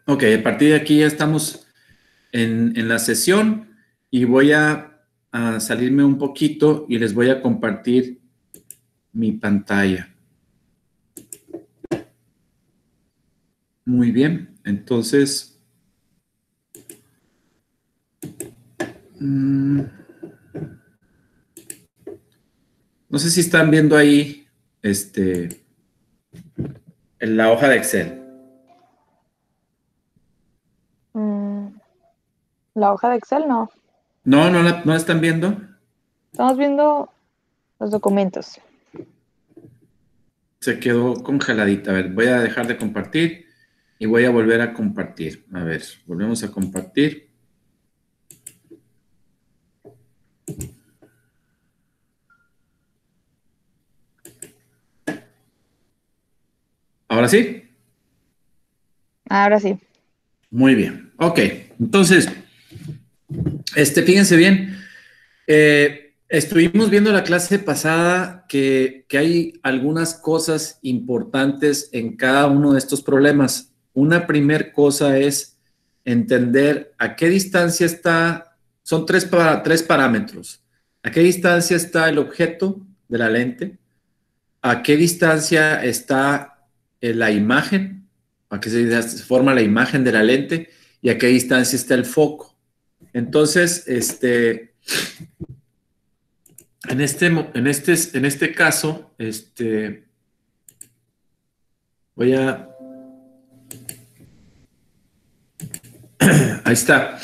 Ok, a partir de aquí ya estamos en la sesión y voy a salirme un poquito y les voy a compartir mi pantalla. Muy bien, entonces, no sé si están viendo ahí en la hoja de Excel. La hoja de Excel, no. ¿No la están viendo? Estamos viendo los documentos. Se quedó congeladita. A ver, voy a dejar de compartir y voy a volver a compartir. A ver, volvemos a compartir. ¿Ahora sí? Ahora sí. Muy bien. Ok, entonces, fíjense bien. Estuvimos viendo la clase pasada que hay algunas cosas importantes en cada uno de estos problemas. Una primer cosa es entender a qué distancia está, son tres parámetros. ¿A qué distancia está el objeto de la lente? ¿A qué distancia está la imagen? ¿A qué se forma la imagen de la lente? ¿Y a qué distancia está el foco? Entonces, en este caso, voy a... Ahí está.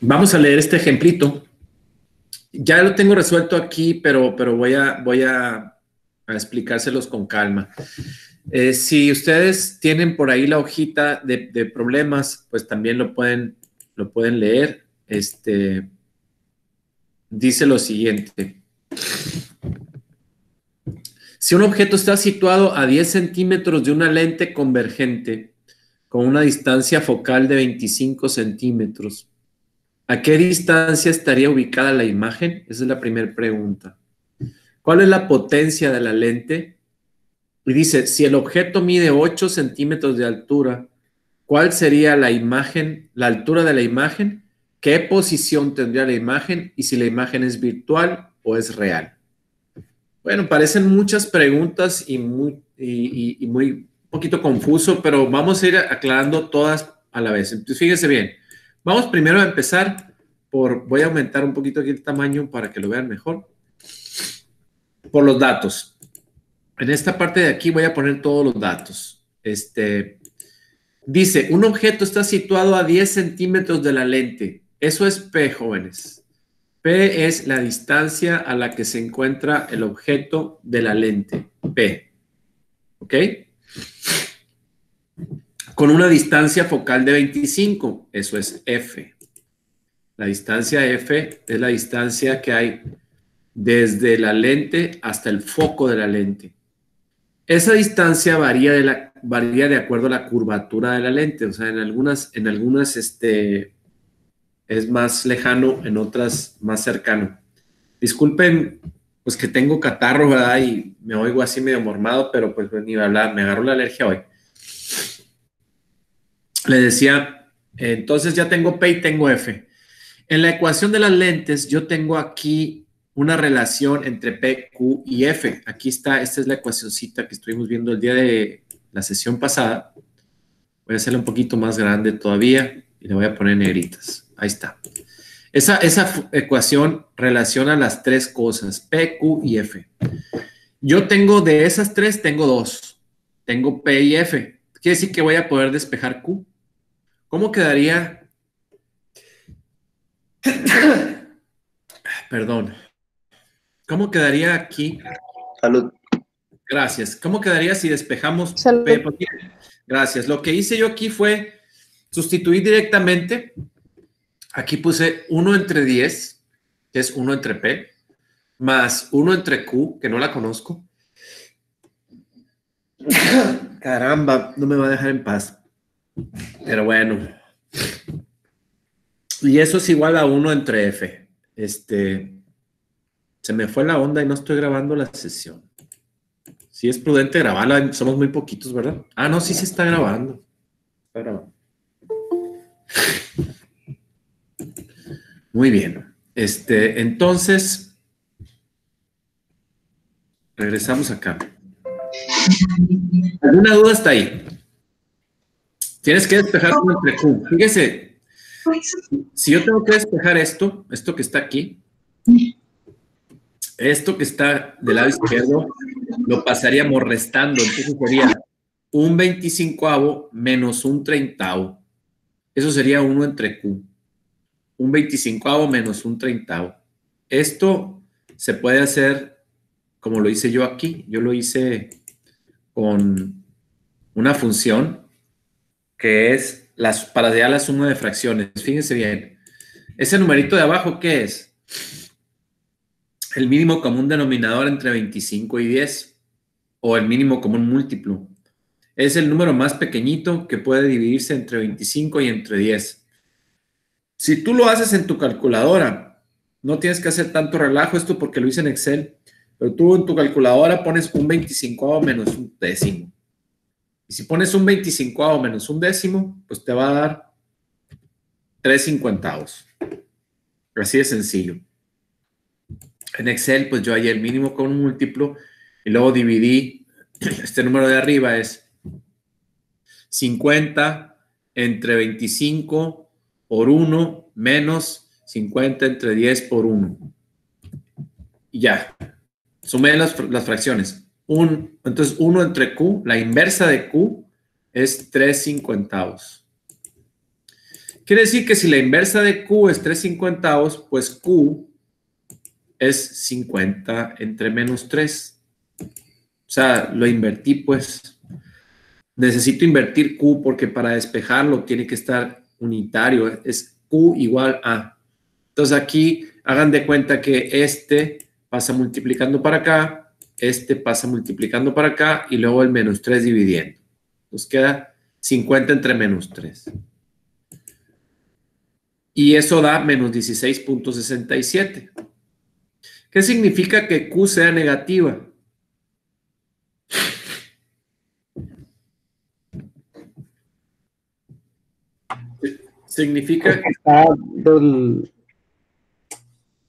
Vamos a leer este ejemplito. Ya lo tengo resuelto aquí, pero voy a explicárselos con calma. Si ustedes tienen por ahí la hojita de problemas, pues también lo pueden leer. Dice lo siguiente. Si un objeto está situado a 10 centímetros de una lente convergente con una distancia focal de 25 centímetros, ¿a qué distancia estaría ubicada la imagen? Esa es la primera pregunta. ¿Cuál es la potencia de la lente? Y dice, si el objeto mide 8 centímetros de altura, ¿cuál sería la imagen, la altura de la imagen? ¿Qué posición tendría la imagen? Y si la imagen es virtual o es real. Bueno, parecen muchas preguntas y muy poquito confuso, pero vamos a ir aclarando todas a la vez. Entonces, fíjense bien. Vamos primero a empezar voy a aumentar un poquito aquí el tamaño para que lo vean mejor, por los datos. En esta parte de aquí voy a poner todos los datos. Dice, un objeto está situado a 10 centímetros de la lente. Eso es P, jóvenes. P es la distancia a la que se encuentra el objeto de la lente. P. ¿Ok? Con una distancia focal de 25. Eso es F. La distancia F es la distancia que hay desde la lente hasta el foco de la lente. Esa distancia varía de acuerdo a la curvatura de la lente. O sea, en algunas es más lejano, en otras más cercano. Disculpen, pues que tengo catarro, ¿verdad? Y me oigo así medio mormado, pero pues ni hablar, me agarró la alergia hoy. Le decía, entonces ya tengo P y tengo F. En la ecuación de las lentes, yo tengo aquí una relación entre P, Q y F. Aquí está, esta es la ecuacioncita que estuvimos viendo el día de la sesión pasada. Voy a hacerla un poquito más grande todavía y le voy a poner negritas. Ahí está. Esa ecuación relaciona las tres cosas, P, Q y F. Yo tengo de esas tres, tengo dos. Tengo P y F. Quiere decir que voy a poder despejar Q. ¿Cómo quedaría? Perdón. ¿Cómo quedaría aquí? Salud. Gracias. ¿Cómo quedaría si despejamos P? Salud. Gracias. Lo que hice yo aquí fue sustituir directamente. Aquí puse 1 entre 10, que es 1 entre P, más 1 entre Q, que no la conozco. Caramba, no me va a dejar en paz. Pero bueno. Y eso es igual a 1 entre F. Se me fue la onda y no estoy grabando la sesión. Si es prudente grabarla, somos muy poquitos, ¿verdad? Ah, no, sí se está grabando. Está grabando. Muy bien. Entonces, regresamos acá. ¿Alguna duda hasta ahí? Tienes que despejar como entre Q. Fíjese, si yo tengo que despejar esto que está aquí, esto que está del lado izquierdo, lo pasaríamos restando. Entonces sería un 25avo menos un 30avo. Eso sería 1 entre Q. Un 25avo menos un 30avo. Esto se puede hacer como lo hice yo aquí. Yo lo hice con una función que es para hallar la suma de fracciones. Fíjense bien. Ese numerito de abajo, ¿qué es? El mínimo común denominador entre 25 y 10, o el mínimo común múltiplo. Es el número más pequeñito que puede dividirse entre 25 y entre 10. Si tú lo haces en tu calculadora, no tienes que hacer tanto relajo esto porque lo hice en Excel, pero tú en tu calculadora pones un 25avo menos un décimo. Y si pones un 25avo menos un décimo, pues te va a dar 3 cincuentavos. Así de sencillo. En Excel, pues yo hallé el mínimo con un múltiplo y luego dividí, este número de arriba es 50 entre 25 por 1 menos 50 entre 10 por 1. Y ya, sumé las fracciones. Entonces, 1 entre Q, la inversa de Q es 3 cincuentavos. Quiere decir que si la inversa de Q es 3 cincuentavos, pues Q es 50 entre menos 3. O sea, lo invertí, pues. Necesito invertir Q porque para despejarlo tiene que estar unitario. Es Q igual a. Entonces aquí hagan de cuenta que este pasa multiplicando para acá, este pasa multiplicando para acá y luego el menos 3 dividiendo. Nos queda 50 entre menos 3. Y eso da menos 16.67. ¿Qué significa que Q sea negativa? Significa que está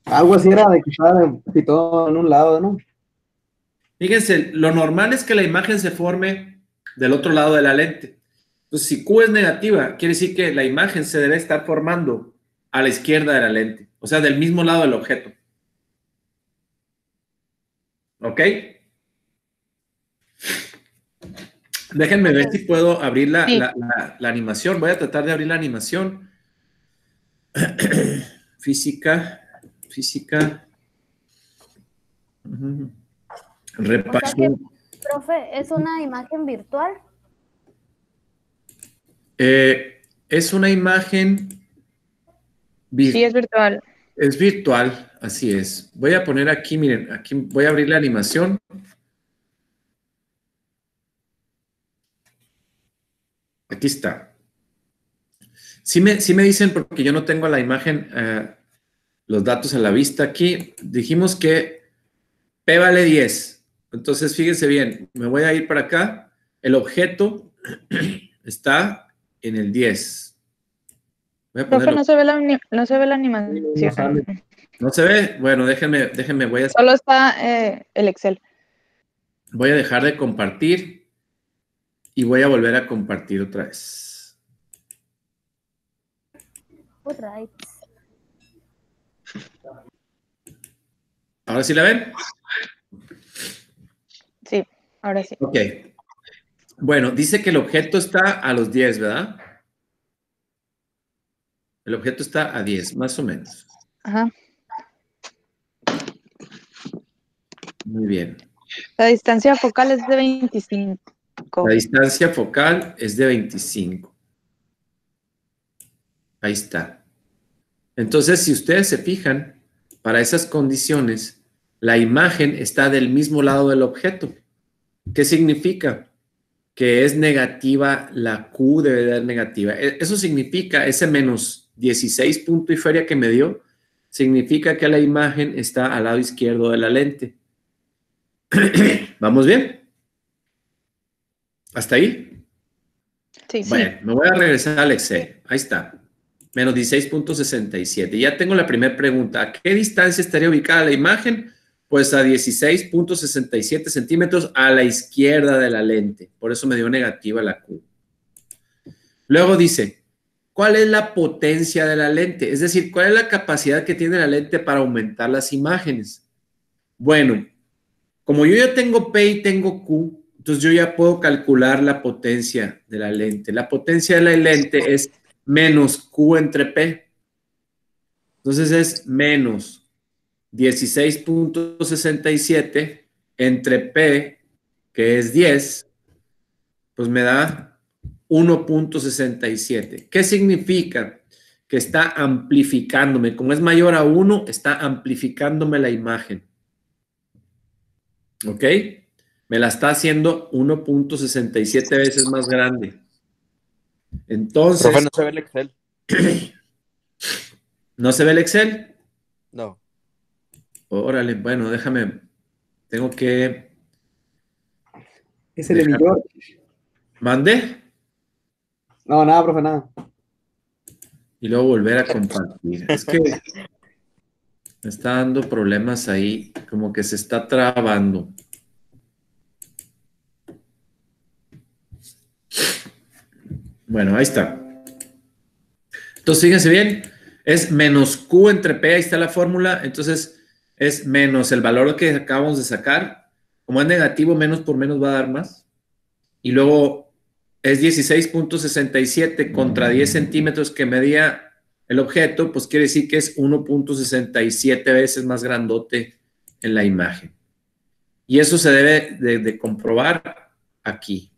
algo así era de que estaba situado en un lado, ¿no? fíjense, lo normal es que la imagen se forme del otro lado de la lente. Entonces, si Q es negativa, quiere decir que la imagen se debe estar formando a la izquierda de la lente, o sea, del mismo lado del objeto. ¿Ok? Déjenme ver si puedo abrir la animación. Voy a tratar de abrir la animación. Física. Repaso. O sea que, profe, ¿es una imagen virtual? Es una imagen Sí, es virtual. Es virtual, así es. Voy a poner aquí, miren, aquí voy a abrir la animación. Aquí está. Sí me dicen, porque yo no tengo la imagen, los datos a la vista aquí. Dijimos que P vale 10. Entonces, fíjense bien, me voy a ir para acá. El objeto está en el 10. Voy a Profe, ponerlo. no se ve la animación. ¿No se ve? Bueno, déjenme, Solo está el Excel. voy a dejar de compartir y voy a volver a compartir otra vez. Right. ¿Ahora sí la ven? Sí, ahora sí. Ok. Bueno, dice que el objeto está a los 10, ¿verdad? El objeto está a 10, más o menos. Ajá. Muy bien. La distancia focal es de 25. La distancia focal es de 25. Ahí está. Entonces, si ustedes se fijan, para esas condiciones, la imagen está del mismo lado del objeto. ¿Qué significa? Que es negativa, la Q debe ser negativa. Eso significa, ese menos 16 punto y feria que me dio, significa que la imagen está al lado izquierdo de la lente. ¿Vamos bien? ¿Hasta ahí? Sí. Bueno, me voy a regresar al Excel. Ahí está. Menos 16.67. Ya tengo la primera pregunta. ¿A qué distancia estaría ubicada la imagen? Pues a 16.67 centímetros a la izquierda de la lente. Por eso me dio negativa la Q. Luego dice, ¿cuál es la potencia de la lente? Es decir, ¿cuál es la capacidad que tiene la lente para aumentar las imágenes? Bueno, como yo ya tengo P y tengo Q, entonces yo ya puedo calcular la potencia de la lente. La potencia de la lente es menos Q entre P. Entonces es menos 16.67 entre P, que es 10, pues me da 1.67. ¿Qué significa? Que está amplificándome. Como es mayor a 1, está amplificándome la imagen. ¿Ok? Me la está haciendo 1.67 veces más grande. Entonces... Profe, no se ve el Excel. ¿No se ve el Excel? No. Órale, bueno, déjame. Tengo que... Es el de mi George. ¿Mande? No, nada, profe, nada. Y luego volver a compartir. Es que me está dando problemas ahí, como que se está trabando. Bueno, ahí está. Entonces, fíjense bien, es menos Q entre P, ahí está la fórmula, entonces es menos el valor que acabamos de sacar. Como es negativo, menos por menos va a dar más. Y luego es 16.67 contra 10 centímetros que medía el objeto, pues quiere decir que es 1.67 veces más grandote en la imagen. Y eso se debe de comprobar aquí.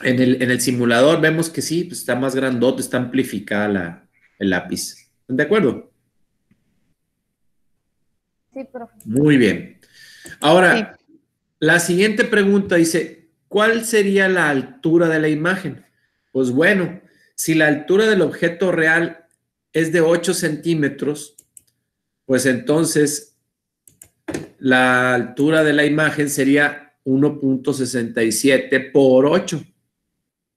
En el simulador vemos que sí, pues está más grandote, está amplificada el lápiz. ¿Están de acuerdo? Sí, profe. Muy bien. Ahora, la siguiente pregunta dice, ¿cuál sería la altura de la imagen? Pues bueno, si la altura del objeto real es de 8 centímetros, pues entonces la altura de la imagen sería 1.67 por 8,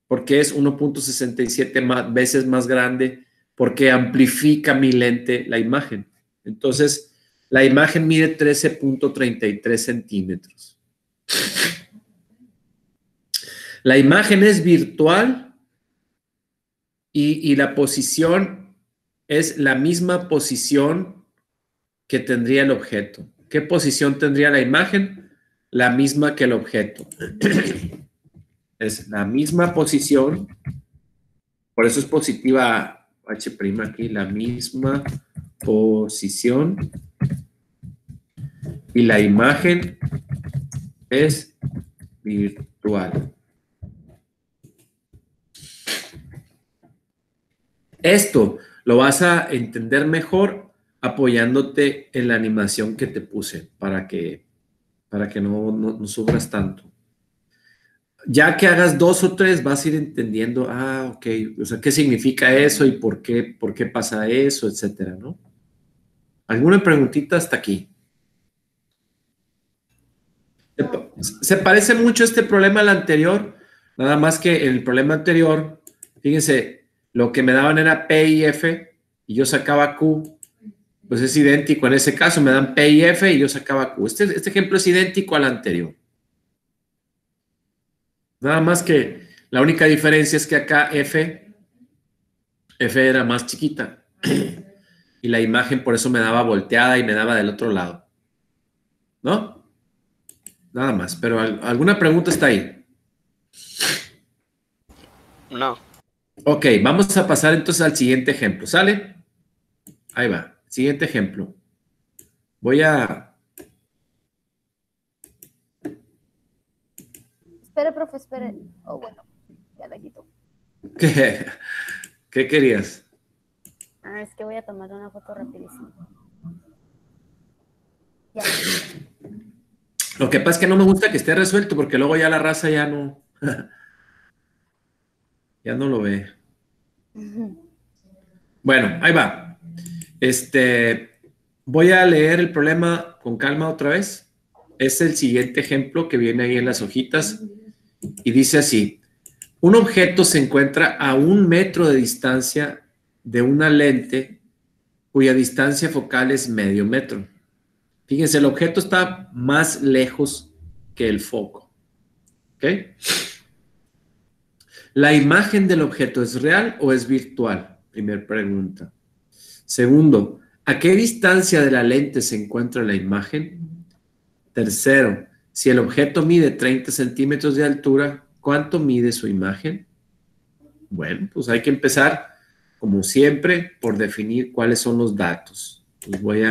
porque es 1.67 veces más grande, porque amplifica mi lente la imagen. Entonces, la imagen mide 13.33 centímetros. La imagen es virtual y la posición es la misma posición que tendría el objeto. ¿Qué posición tendría la imagen? La misma que el objeto. Es la misma posición, por eso es positiva H' aquí, la misma posición y la imagen es virtual. Esto lo vas a entender mejor apoyándote en la animación que te puse para que no sufras tanto. Ya que hagas 2 o 3, vas a ir entendiendo, ok, o sea, qué significa eso y por qué pasa eso, etcétera, ¿no? ¿Alguna preguntita hasta aquí? Se parece mucho este problema al anterior, nada más que en el problema anterior, fíjense, lo que me daban era P y F y yo sacaba Q, pues es idéntico. En ese caso me dan P y F y yo sacaba Q. Este ejemplo es idéntico al anterior. Nada más que la única diferencia es que acá F era más chiquita y la imagen por eso me daba volteada y me daba del otro lado. ¿No? Nada más, pero ¿alguna pregunta está ahí? No. Ok, vamos a pasar entonces al siguiente ejemplo, ¿sale? Ahí va, siguiente ejemplo. Voy a... Espere, profe, espere. Oh, bueno, ya la quito. ¿Qué querías? Es que voy a tomar una foto rapidísimo. Ya. Lo que pasa es que no me gusta que esté resuelto porque luego ya la raza ya no... ya no lo ve. Bueno, ahí va. Voy a leer el problema con calma otra vez. Es el siguiente ejemplo que viene ahí en las hojitas y dice así. Un objeto se encuentra a 1 metro de distancia de una lente cuya distancia focal es medio metro. Fíjense, el objeto está más lejos que el foco. ¿Ok? ¿La imagen del objeto es real o es virtual? Primera pregunta. Segundo, ¿a qué distancia de la lente se encuentra la imagen? Tercero, si el objeto mide 30 centímetros de altura, ¿cuánto mide su imagen? Bueno, pues hay que empezar, como siempre, por definir cuáles son los datos. Pues voy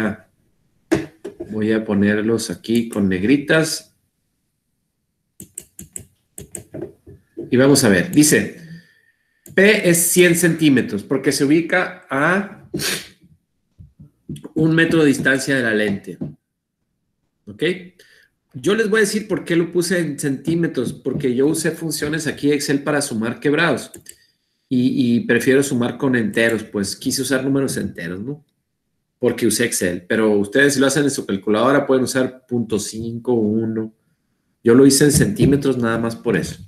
a ponerlos aquí con negritas. Y vamos a ver, dice, P es 100 centímetros porque se ubica a 1 metro de distancia de la lente. ¿Ok? Yo les voy a decir por qué lo puse en centímetros, porque yo usé funciones aquí Excel para sumar quebrados y prefiero sumar con enteros, pues quise usar números enteros, ¿no? Porque usé Excel, pero ustedes si lo hacen en su calculadora pueden usar 0.5, 1. Yo lo hice en centímetros nada más por eso.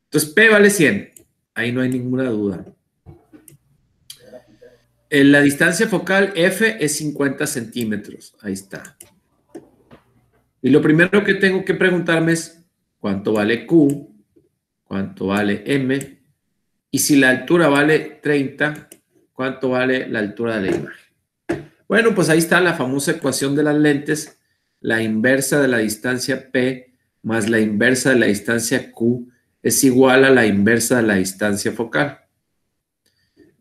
Entonces, P vale 100. Ahí no hay ninguna duda. La distancia focal F es 50 centímetros. Ahí está. Y lo primero que tengo que preguntarme es cuánto vale Q, cuánto vale M, y si la altura vale 30, cuánto vale la altura de la imagen. Bueno, pues ahí está la famosa ecuación de las lentes, la inversa de la distancia P más la inversa de la distancia Q es igual a la inversa de la distancia focal.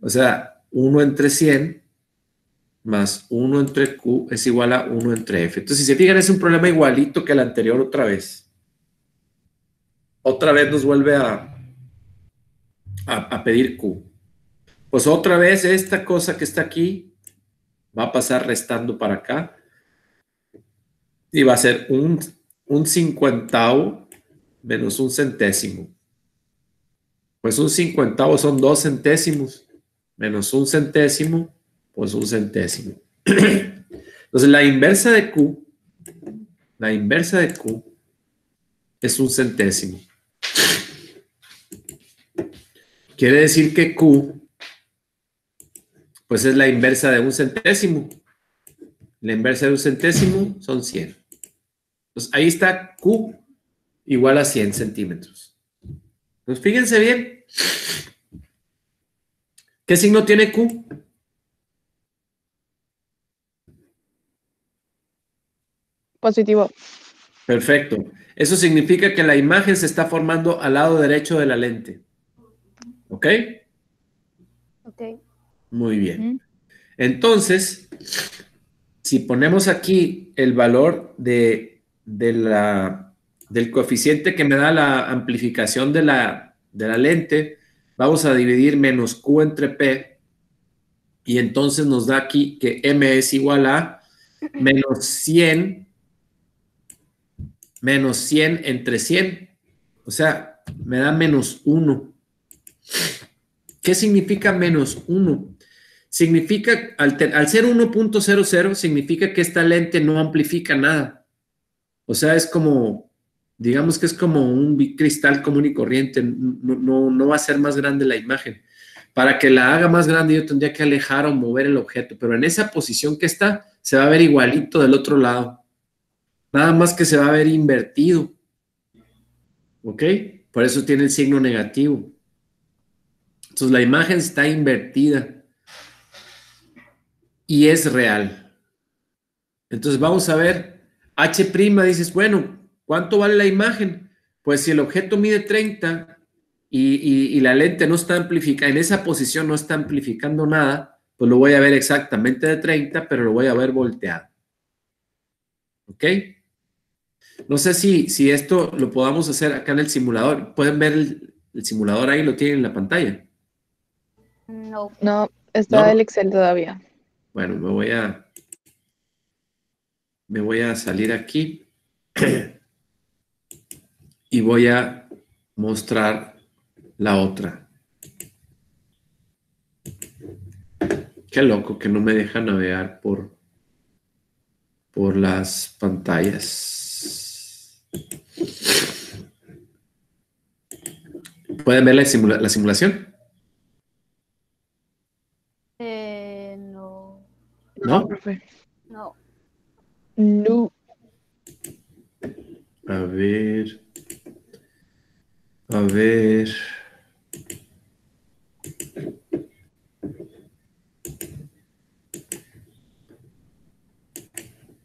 O sea, 1 entre 100 más 1 entre Q es igual a 1 entre F. Entonces, si se fijan, es un problema igualito que el anterior otra vez. Otra vez nos vuelve a pedir Q. Pues otra vez esta cosa que está aquí va a pasar restando para acá y va a ser un cincuentavo menos un centésimo. Pues un cincuentavo son 2 centésimos menos un centésimo, pues un centésimo. Entonces la inversa de Q es un centésimo. Quiere decir que Q pues es la inversa de un centésimo. La inversa de un centésimo son 100. Entonces ahí está Q igual a 100 centímetros. Entonces fíjense bien. ¿Qué signo tiene Q? Positivo. Perfecto. Eso significa que la imagen se está formando al lado derecho de la lente. ¿Ok? Ok. Muy bien. Entonces, si ponemos aquí el valor del coeficiente que me da la amplificación de la lente, vamos a dividir menos Q entre P y entonces nos da aquí que M es igual a menos 100 entre 100. O sea, me da menos 1. ¿Qué significa menos 1? Significa, al ser 1.00, significa que esta lente no amplifica nada. O sea, es como, digamos que es como un cristal común y corriente. No va a ser más grande la imagen. Para que la haga más grande, yo tendría que alejar o mover el objeto. Pero en esa posición que está, se va a ver igualito del otro lado. Nada más que se va a ver invertido. ¿Ok? Por eso tiene el signo negativo. Entonces la imagen está invertida y es real. Entonces vamos a ver, H', dices, bueno, ¿cuánto vale la imagen? Pues si el objeto mide 30 y la lente no está amplificando, en esa posición no está amplificando nada, pues lo voy a ver exactamente de 30, pero lo voy a ver volteado. ¿Ok? No sé si esto lo podamos hacer acá en el simulador. ¿Pueden ver el simulador ahí? Lo tienen en la pantalla. No. No, está ¿No? el Excel todavía. Bueno, me voy a salir aquí y voy a mostrar la otra. Qué loco que no me deja navegar por las pantallas. ¿Pueden ver la simulación? No. ¿No? Profe. No. No. A ver. A ver.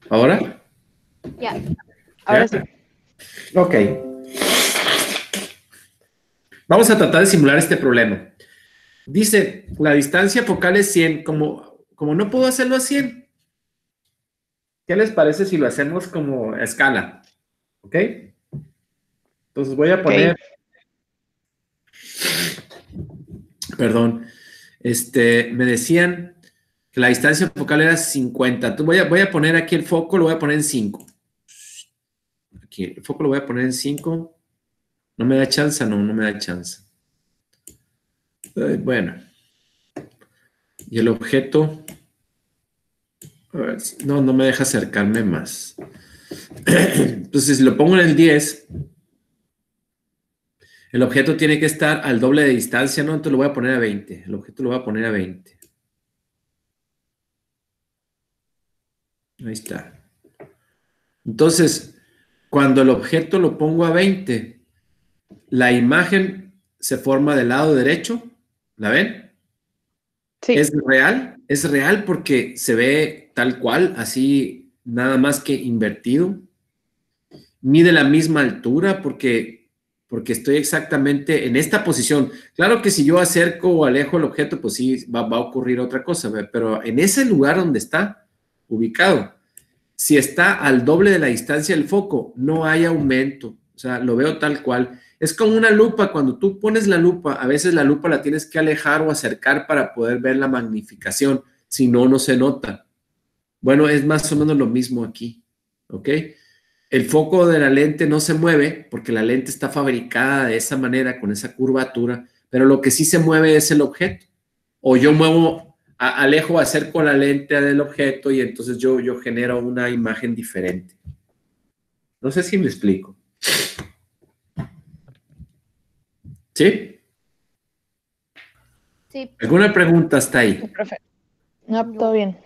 ¿Ahora? Ya. Ahora sí. Ok. Vamos a tratar de simular este problema. Dice, la distancia focal es 100. Como no puedo hacerlo a 100, ¿qué les parece si lo hacemos como a escala? ¿Ok? Entonces voy a poner, perdón, me decían que la distancia focal era 50. Entonces voy a poner aquí el foco, lo voy a poner en 5. Aquí, el foco lo voy a poner en 5. ¿No me da chance? No, no me da chance. Bueno. Y el objeto, a ver, no me deja acercarme más. Entonces, si lo pongo en el 10, el objeto tiene que estar al doble de distancia, ¿no? Entonces lo voy a poner a 20. El objeto lo voy a poner a 20. Ahí está. Entonces, cuando el objeto lo pongo a 20, la imagen se forma del lado derecho. ¿La ven? Sí. Es real porque se ve tal cual, así nada más que invertido. Mide la misma altura porque estoy exactamente en esta posición. Claro que si yo acerco o alejo el objeto, pues sí, va a ocurrir otra cosa, pero en ese lugar donde está ubicado, si está al doble de la distancia del foco, no hay aumento. O sea, lo veo tal cual. Es como una lupa. Cuando tú pones la lupa, a veces la lupa la tienes que alejar o acercar para poder ver la magnificación. Si no, no se nota. Bueno, es más o menos lo mismo aquí. ¿Ok? El foco de la lente no se mueve porque la lente está fabricada de esa manera, con esa curvatura, pero lo que sí se mueve es el objeto. O yo muevo, alejo, acerco la lente del objeto y entonces yo genero una imagen diferente. No sé si me explico. ¿Sí? Sí. ¿Alguna pregunta hasta ahí? Profe. No, todo bien.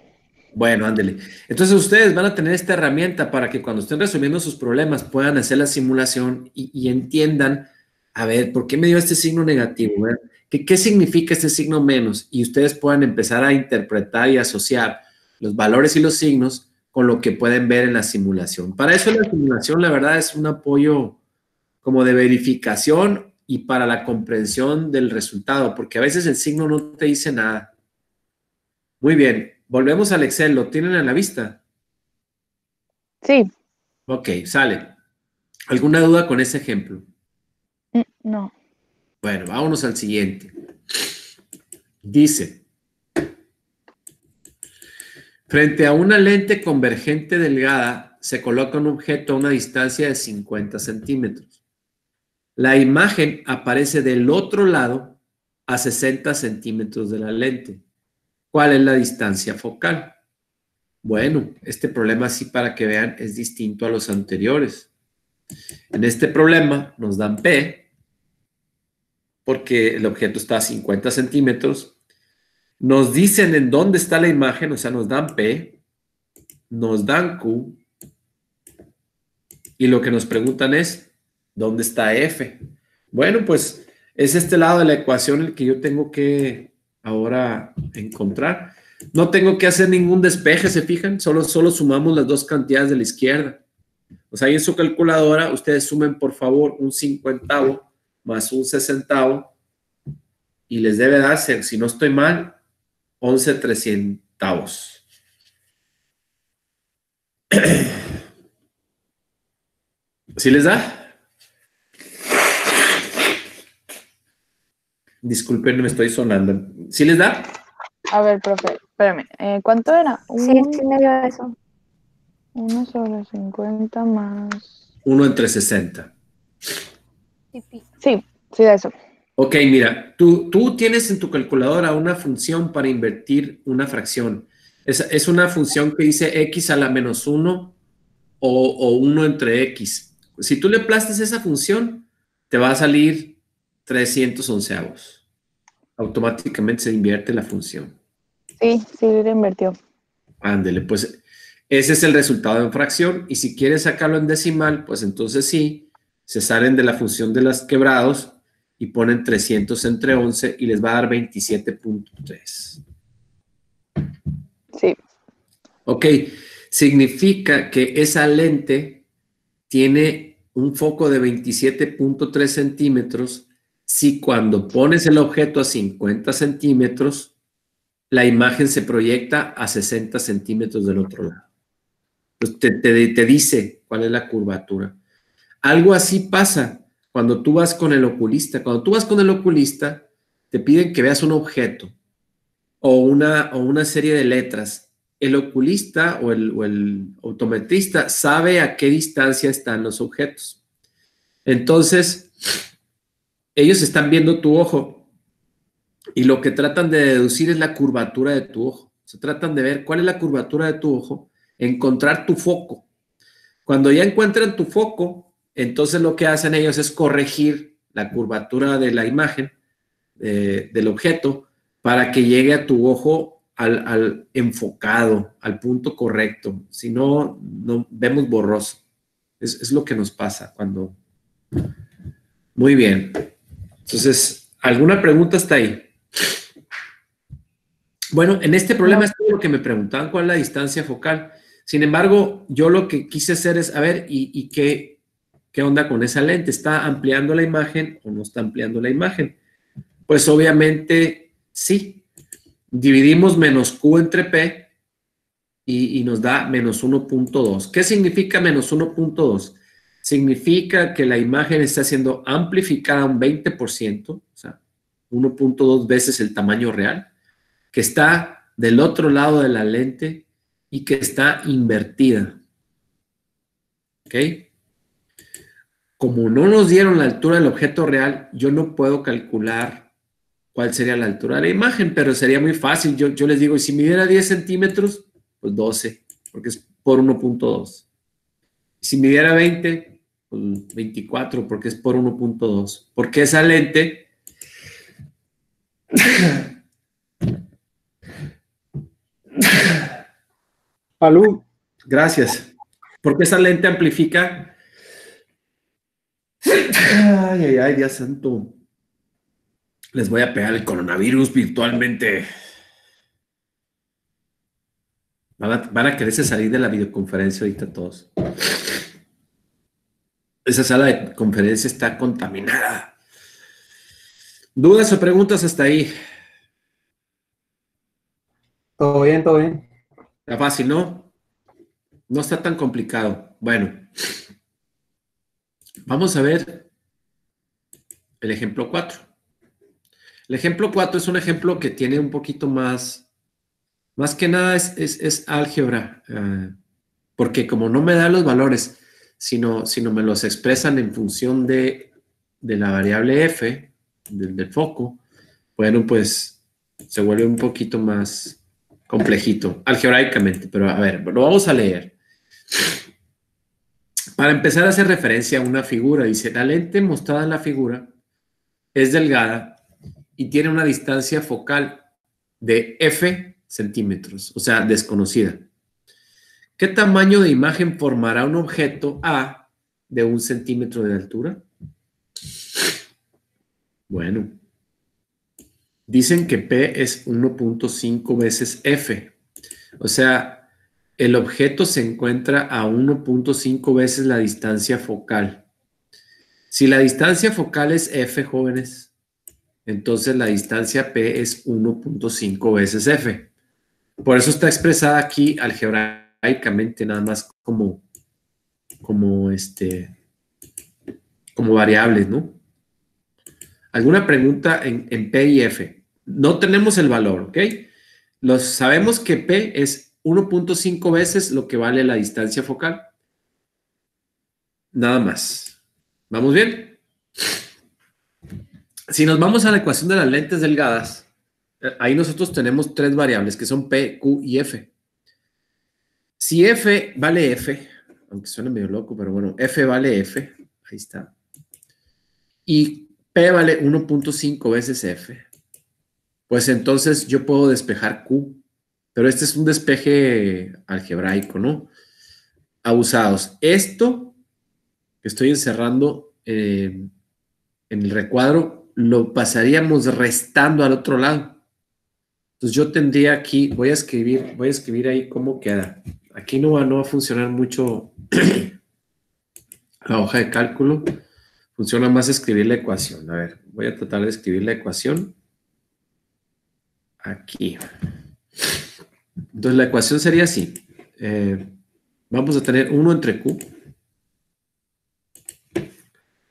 Bueno, ándele. Entonces ustedes van a tener esta herramienta para que cuando estén resolviendo sus problemas puedan hacer la simulación y entiendan, a ver, ¿por qué me dio este signo negativo? ¿Qué significa este signo menos? Y ustedes puedan empezar a interpretar y asociar los valores y los signos con lo que pueden ver en la simulación. Para eso la simulación, la verdad, es un apoyo como de verificación y para la comprensión del resultado, porque a veces el signo no te dice nada. Muy bien. Volvemos al Excel, ¿lo tienen a la vista? Sí. Ok, sale. ¿Alguna duda con ese ejemplo? No. Bueno, vámonos al siguiente. Dice, frente a una lente convergente delgada, se coloca un objeto a una distancia de 50 centímetros. La imagen aparece del otro lado a 60 centímetros de la lente. ¿Cuál es la distancia focal? Bueno, este problema, sí, para que vean, es distinto a los anteriores. En este problema nos dan P, porque el objeto está a 50 centímetros. Nos dicen en dónde está la imagen, o sea, nos dan P, nos dan Q, y lo que nos preguntan es, ¿dónde está F? Bueno, pues es este lado de la ecuación el que yo tengo que ahora encontrar. No tengo que hacer ningún despeje, ¿se fijan? Solo sumamos las dos cantidades de la izquierda. O sea, ahí en su calculadora, ustedes sumen, por favor, un 50 más un 60 y les debe darse, si no estoy mal, 11/300. ¿Sí les da? Disculpen, me estoy sonando. ¿Sí les da? A ver, profe, espérame. ¿Cuánto era? Sí, sí me dio eso. 1 sobre 50 más... 1/60. Sí, sí, de eso. Ok, mira, tú tienes en tu calculadora una función para invertir una fracción. Es una función que dice x a la menos 1 o 1 entre x. Si tú le aplastas esa función, te va a salir 311avos. Automáticamente se invierte la función. Sí, sí, lo invirtió. Ándele, pues ese es el resultado en fracción. Y si quieres sacarlo en decimal, pues entonces sí, se salen de la función de los quebrados y ponen 300 entre 11 y les va a dar 27.3. Sí. Ok, significa que esa lente tiene un foco de 27.3 centímetros si cuando pones el objeto a 50 centímetros, la imagen se proyecta a 60 centímetros del otro lado. Pues te dice cuál es la curvatura. Algo así pasa cuando tú vas con el oculista. Cuando tú vas con el oculista, te piden que veas un objeto o una serie de letras. El oculista o el optometrista sabe a qué distancia están los objetos. Entonces, ellos están viendo tu ojo y lo que tratan de deducir es la curvatura de tu ojo. Se tratan de ver cuál es la curvatura de tu ojo, encontrar tu foco. Cuando ya encuentran tu foco, entonces lo que hacen ellos es corregir la curvatura de la imagen, del objeto, para que llegue a tu ojo al enfocado, al punto correcto. Si no, no vemos borroso. Es lo que nos pasa cuando... Muy bien. Entonces, ¿alguna pregunta hasta ahí? Bueno, en este problema es todo lo que me preguntaban, ¿cuál es la distancia focal? Sin embargo, yo lo que quise hacer es, a ver, ¿y qué onda con esa lente? ¿Está ampliando la imagen o no está ampliando la imagen? Pues obviamente sí. Dividimos menos Q entre P y nos da menos 1.2. ¿Qué significa menos 1.2? Significa que la imagen está siendo amplificada un 20%, o sea, 1.2 veces el tamaño real, que está del otro lado de la lente y que está invertida. ¿Ok? Como no nos dieron la altura del objeto real, yo no puedo calcular cuál sería la altura de la imagen, pero sería muy fácil. Yo les digo, si midiera 10 centímetros, pues 12, porque es por 1.2. Si midiera 20, pues 24, porque es por 1.2. Porque esa lente... Salud. Gracias. Porque esa lente amplifica... Ay, ay, ay, Dios santo. Les voy a pegar el coronavirus virtualmente. Van a quererse salir de la videoconferencia ahorita todos. Esa sala de conferencia está contaminada. ¿Dudas o preguntas hasta ahí? Todo bien, todo bien. Está fácil, ¿no? No está tan complicado. Bueno, vamos a ver el ejemplo 4. El ejemplo 4 es un ejemplo que tiene un poquito más que nada es álgebra, porque como no me da los valores, sino me los expresan en función de la variable f, del foco, bueno, pues se vuelve un poquito más complejito, algebraicamente, pero a ver, lo vamos a leer. Para empezar a hacer referencia a una figura, dice, la lente mostrada en la figura es delgada y tiene una distancia focal de f centímetros, o sea, desconocida. ¿Qué tamaño de imagen formará un objeto A de 1 centímetro de altura? Bueno, dicen que P es 1.5 veces F. O sea, el objeto se encuentra a 1.5 veces la distancia focal. Si la distancia focal es F, jóvenes, entonces la distancia P es 1.5 veces F. Por eso está expresada aquí algebraicamente nada más como variables, ¿no? ¿Alguna pregunta en P y F? No tenemos el valor, ¿ok? Sabemos que P es 1.5 veces lo que vale la distancia focal. Nada más. ¿Vamos bien? Si nos vamos a la ecuación de las lentes delgadas, ahí nosotros tenemos 3 variables que son P, Q y F. Si F vale F, aunque suene medio loco, pero bueno, F vale F, ahí está. Y P P vale 1.5 veces F. Pues entonces yo puedo despejar Q, pero este es un despeje algebraico, ¿no? Abusados. Esto que estoy encerrando en el recuadro, lo pasaríamos restando al otro lado. Entonces yo tendría aquí, voy a escribir ahí cómo queda. Aquí no va a funcionar mucho la hoja de cálculo. Funciona más escribir la ecuación. A ver, voy a tratar de escribir la ecuación. Aquí. Entonces la ecuación sería así. Vamos a tener 1 entre Q.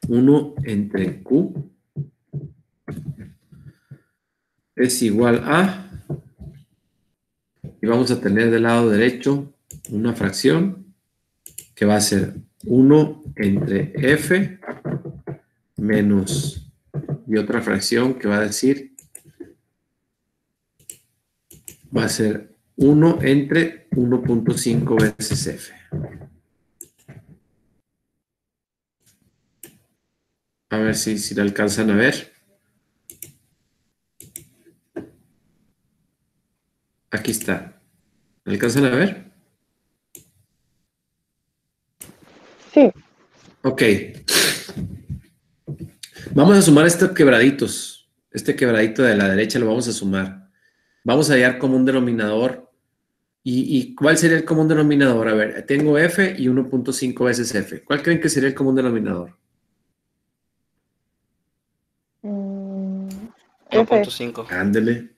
1 entre Q es igual a, y vamos a tener del lado derecho una fracción que va a ser 1 entre F menos, y otra fracción que va a decir, va a ser 1 entre 1.5 veces F. A ver si la alcanzan a ver. Aquí está. ¿La alcanzan a ver? Sí. Ok. Vamos a sumar estos quebraditos. Este quebradito de la derecha lo vamos a sumar. Vamos a hallar común denominador. ¿Y cuál sería el común denominador? A ver, tengo F y 1.5 veces F. ¿Cuál creen que sería el común denominador? 1.5. Ándele.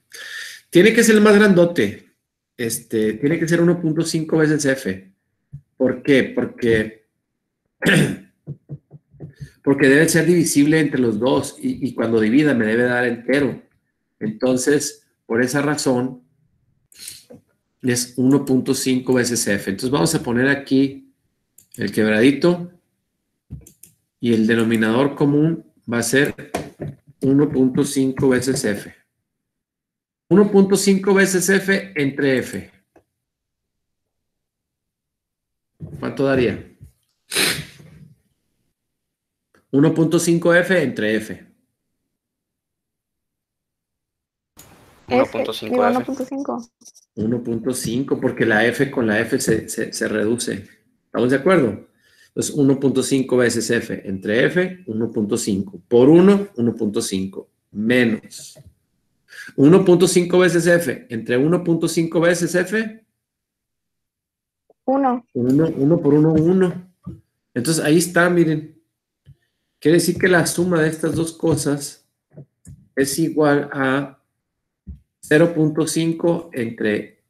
Tiene que ser el más grandote. Tiene que ser 1.5 veces F. ¿Por qué? Porque debe ser divisible entre los dos y cuando divida me debe dar entero. Entonces, por esa razón, es 1.5 veces F. Entonces vamos a poner aquí el quebradito y el denominador común va a ser 1.5 veces F. 1.5 veces F entre F. ¿Cuánto daría? 1.5 F entre F. 1.5 F. 1.5. 1.5 porque la F con la F se reduce. ¿Estamos de acuerdo? Entonces 1.5 veces F entre F, 1.5. Por 1, 1.5. Menos 1.5 veces F entre 1.5 veces F. 1. 1 por 1, 1. Entonces ahí está, miren. Quiere decir que la suma de estas dos cosas es igual a 0.5 entre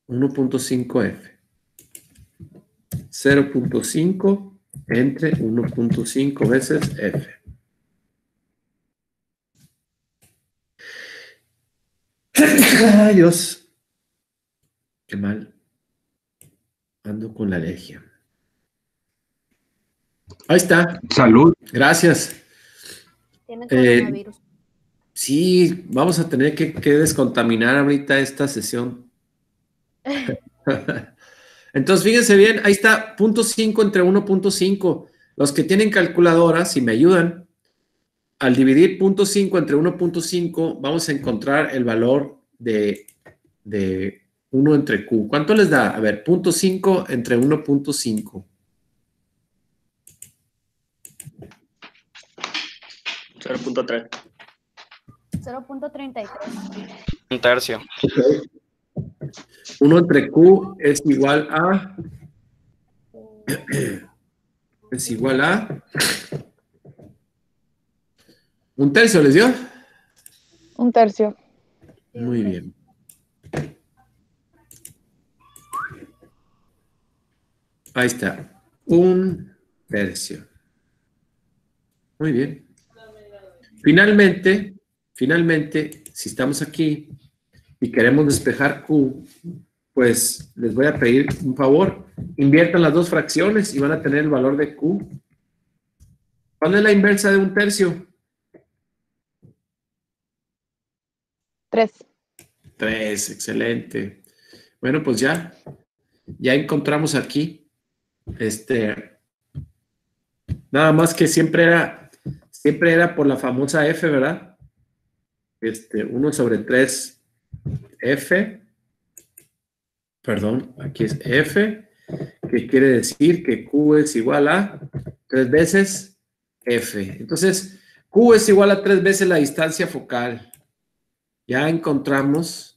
1.5F. 0.5 entre 1.5 veces F. Ay, Dios. Qué mal. Ando con la alergia. Ahí está. Salud. Gracias. Tiene coronavirus. Sí, vamos a tener que descontaminar ahorita esta sesión. Entonces, fíjense bien, ahí está, 0.5 entre 1.5. Los que tienen calculadora, si me ayudan, al dividir 0.5 entre 1.5, vamos a encontrar el valor de 1 entre Q. ¿Cuánto les da? A ver, 0.5 entre 1.5. 0.3. 0.33. Un tercio. 1 entre Q es igual a... Es igual a... ¿Un tercio les dio? 1/3. Muy bien. Ahí está. 1/3. Muy bien. Finalmente, si estamos aquí y queremos despejar Q, pues les voy a pedir un favor. Inviertan las dos fracciones y van a tener el valor de Q. ¿Cuál es la inversa de 1/3? 3. 3, excelente. Bueno, pues ya encontramos aquí. Nada más que siempre siempre era por la famosa F, ¿verdad? 1 sobre 3 F, perdón, aquí es F, que quiere decir que Q es igual a 3 veces F. Entonces, Q es igual a 3 veces la distancia focal. Ya encontramos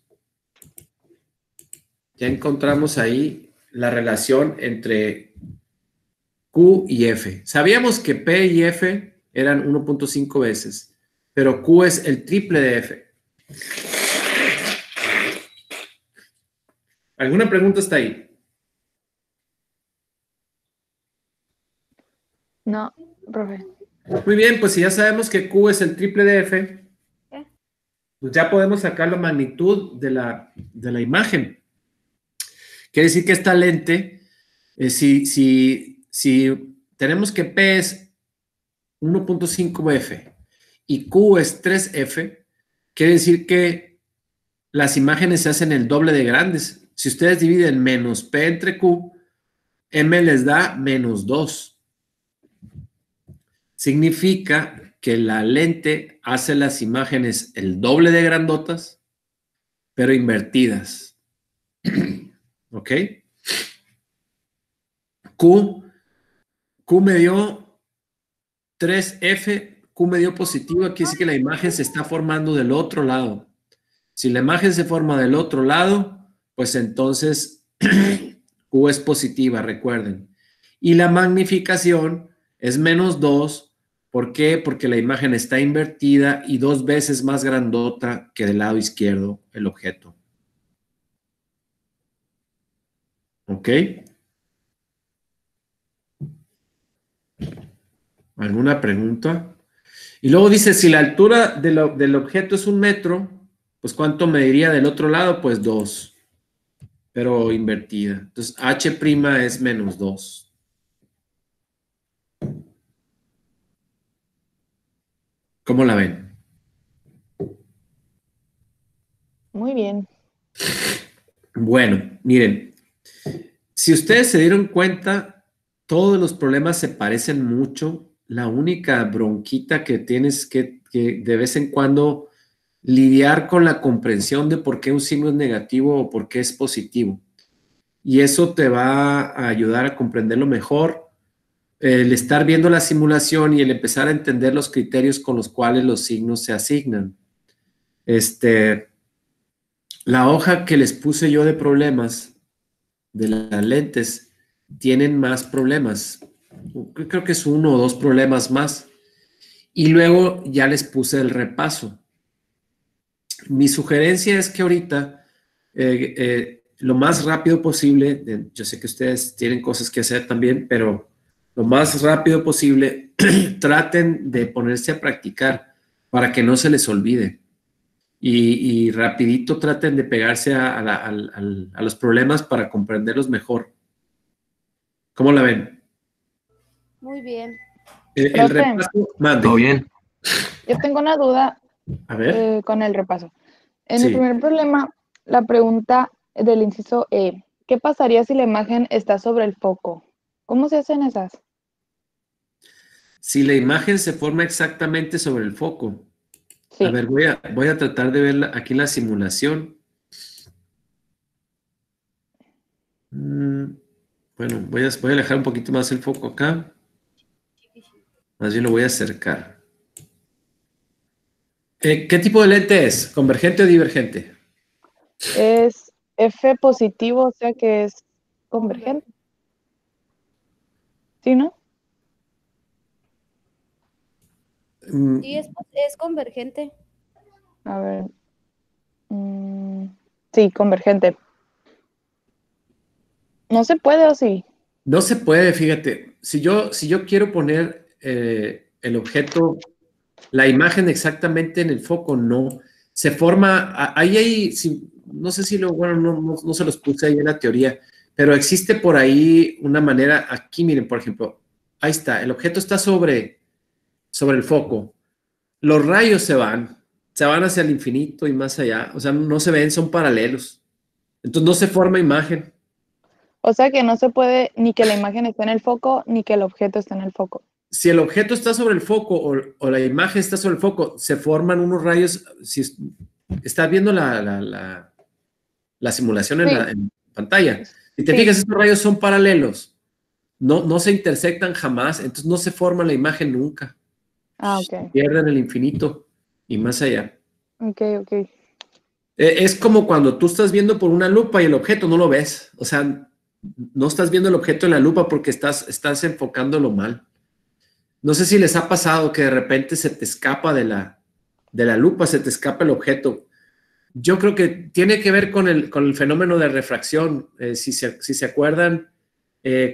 ahí la relación entre Q y F. Sabíamos que P y F eran 1.5 veces, pero Q es el triple de F. ¿Alguna pregunta está ahí? No, profe. Muy bien, pues si ya sabemos que Q es el triple de F, pues ya podemos sacar la magnitud de la imagen. Quiere decir que esta lente, si tenemos que P es 1.5 F y Q es 3 F, quiere decir que las imágenes se hacen el doble de grandes. Si ustedes dividen menos P entre Q, M les da menos 2. Significa que la lente hace las imágenes el doble de grandotas, pero invertidas. ¿Ok? Q me dio 3F, Q me dio positivo, aquí dice que la imagen se está formando del otro lado. Si la imagen se forma del otro lado, pues entonces Q es positiva, recuerden. Y la magnificación es menos 2. ¿Por qué? Porque la imagen está invertida y 2 veces más grandota que del lado izquierdo el objeto. ¿Ok? ¿Alguna pregunta? Y luego dice, si la altura del objeto es 1 metro, pues ¿cuánto mediría del otro lado? Pues 2, pero invertida. Entonces, H' es menos 2. ¿Cómo la ven? Muy bien. Bueno, miren, si ustedes se dieron cuenta, todos los problemas se parecen mucho. La única bronquita que tienes que de vez en cuando lidiar con la comprensión de por qué un signo es negativo o por qué es positivo. Y eso te va a ayudar a comprenderlo mejor. El estar viendo la simulación y el empezar a entender los criterios con los cuales los signos se asignan. La hoja que les puse yo de problemas de las lentes tienen más problemas. Creo que es 1 o 2 problemas más. Y luego ya les puse el repaso. Mi sugerencia es que ahorita, lo más rápido posible, yo sé que ustedes tienen cosas que hacer también, pero lo más rápido posible, traten de ponerse a practicar para que no se les olvide. Y rapidito traten de pegarse a los problemas para comprenderlos mejor. ¿Cómo la ven? Muy bien. El Profe. repaso, mande. Todo bien. Yo tengo una duda A ver. con el repaso. En Sí. el primer problema, la pregunta del inciso E, ¿qué pasaría si la imagen está sobre el foco? ¿Cómo se hacen esas? Si la imagen se forma exactamente sobre el foco. Sí. A ver, voy a tratar de ver aquí la simulación. Bueno, voy a alejar un poquito más el foco acá. Más bien lo voy a acercar. ¿Qué tipo de lente es? ¿Convergente o divergente? Es F positivo, o sea que es convergente. ¿Sí, no? Sí, es convergente. A ver. Sí, convergente. ¿No se puede o sí? No se puede, fíjate. Si yo quiero poner el objeto, la imagen exactamente en el foco, no. Se forma, no sé si bueno, no se los puse ahí en la teoría, pero existe por ahí una manera, aquí miren, por ejemplo, ahí está, el objeto está sobre el foco. Los rayos se van hacia el infinito y más allá, o sea, no se ven, son paralelos. Entonces no se forma imagen. O sea que no se puede ni que la imagen esté en el foco, ni que el objeto esté en el foco. si el objeto está sobre el foco o la imagen está sobre el foco, se forman unos rayos. Si estás viendo la simulación Sí. en pantalla, si te Sí. fijas, estos rayos son paralelos, no se intersectan jamás, entonces no se forma la imagen nunca. Ah, ok. Pierden el infinito y más allá. Ok. Es como cuando tú estás viendo por una lupa y el objeto no lo ves. O sea, no estás viendo el objeto en la lupa porque estás enfocándolo mal. No sé si les ha pasado que de repente se te escapa de la lupa, se te escapa el objeto. Yo creo que tiene que ver con el fenómeno de refracción. Si se acuerdan,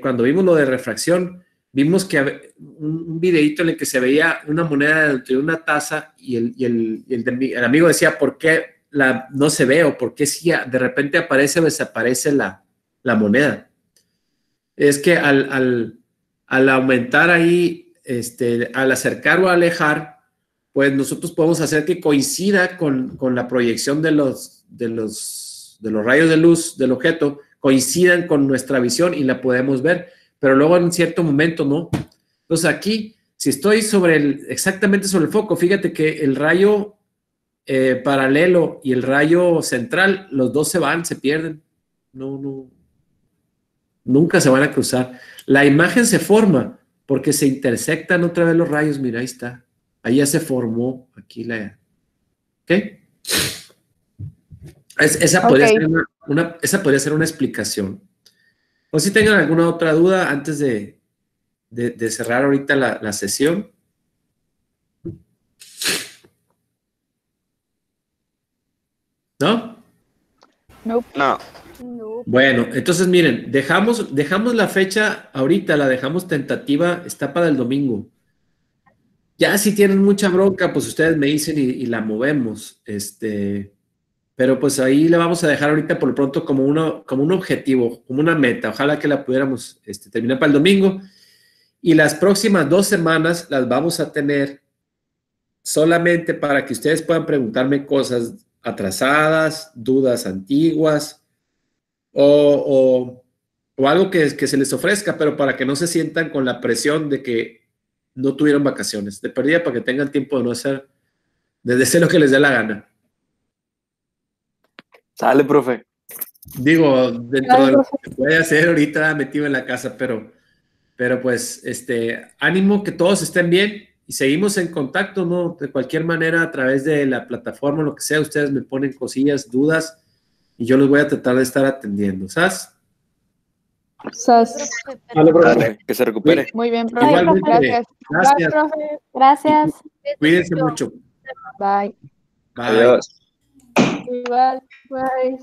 cuando vimos lo de refracción, vimos que un videíto en el que se veía una moneda dentro de una taza y el amigo decía, ¿por qué no se ve o por qué si de repente aparece o desaparece la moneda? Es que al aumentar ahí, al acercar o alejar, pues nosotros podemos hacer que coincida con la proyección de los rayos de luz del objeto, coincidan con nuestra visión y la podemos ver, pero luego en un cierto momento no. Entonces aquí, si estoy exactamente sobre el foco, fíjate que el rayo paralelo y el rayo central, los dos se pierden. Nunca se van a cruzar. La imagen se forma porque se intersectan otra vez los rayos. Mira, ahí está. Ahí ya se formó aquí ¿ok? Esa podría ser una explicación. O si tengan alguna otra duda antes de cerrar ahorita la sesión. ¿No? Nope. No. No. Bueno, entonces miren, dejamos la fecha ahorita, la dejamos tentativa, está para el domingo. Ya si tienen mucha bronca, pues ustedes me dicen y la movemos. Pero pues ahí la vamos a dejar ahorita por lo pronto como un objetivo, como una meta. Ojalá que la pudiéramos terminar para el domingo. Y las próximas 2 semanas las vamos a tener solamente para que ustedes puedan preguntarme cosas atrasadas, dudas antiguas o algo que se les ofrezca, pero para que no se sientan con la presión de que no tuvieron vacaciones. De perdida para que tengan tiempo de hacer lo que les dé la gana. Sale, profe. Digo, dentro de lo que puede hacer ahorita metido en la casa, pero pues, ánimo, que todos estén bien y seguimos en contacto, ¿no? De cualquier manera, a través de la plataforma, lo que sea, ustedes me ponen cosillas, dudas, y yo los voy a tratar de estar atendiendo, ¿sabes? Sas. Vale, profe. Dale, que se recupere. Muy bien, profe. Igualmente. Gracias. Gracias. Bye, profe. Gracias. Cuídense mucho. Bye. Bye. Adiós. Igual. Bye.